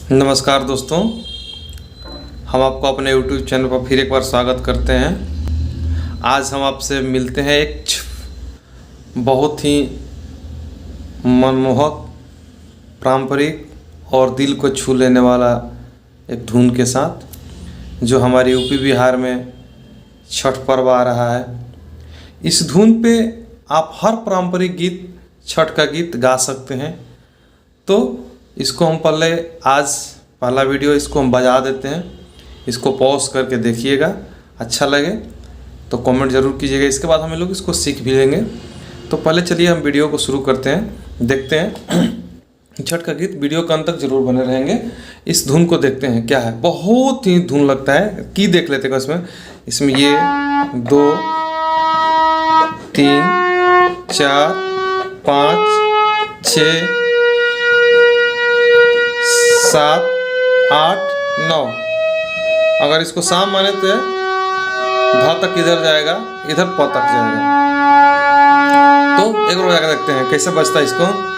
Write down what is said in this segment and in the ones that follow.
नमस्कार दोस्तों, हम आपको अपने YouTube चैनल पर फिर एक बार स्वागत करते हैं। आज हम आपसे मिलते हैं एक बहुत ही मनमोहक, पारंपरिक और दिल को छू लेने वाला एक धुन के साथ, जो हमारे यूपी बिहार में छठ पर्व आ रहा है। इस धुन पे आप हर पारंपरिक गीत, छठ का गीत गा सकते हैं। तो इसको हम पहला वीडियो इसको हम बजा देते हैं। इसको पॉज करके देखिएगा, अच्छा लगे तो कमेंट ज़रूर कीजिएगा। इसके बाद हम लोग इसको सीख भी लेंगे। तो पहले चलिए हम वीडियो को शुरू करते हैं, देखते हैं छठ का गीत। वीडियो के अंत तक जरूर बने रहेंगे। इस धुन को देखते हैं क्या है, बहुत ही धुन लगता है। की देख लेते हैं इसमें ये 2 3 4 5 6 7 8 9। अगर इसको शाम माने तो धा तक इधर जाएगा, इधर प तक जाएगा। तो एक बार बजा देखते हैं कैसे बजता है इसको।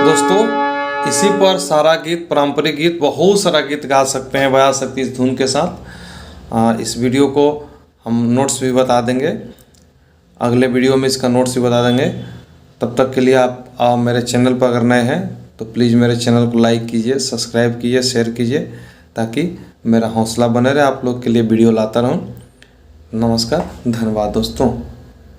दोस्तों, इसी पर सारा गीत, पारंपरिक गीत, बहुत सारा गीत गा सकते हैं, बजा सकते हैं इस धुन के साथ। इस वीडियो को हम नोट्स भी बता देंगे, अगले वीडियो में इसका नोट्स भी बता देंगे। तब तक के लिए आप मेरे चैनल पर अगर नए हैं तो प्लीज़ मेरे चैनल को लाइक कीजिए, सब्सक्राइब कीजिए, शेयर कीजिए, ताकि मेरा हौसला बने रहे, आप लोग के लिए वीडियो लाता रहूं। नमस्कार, धन्यवाद दोस्तों।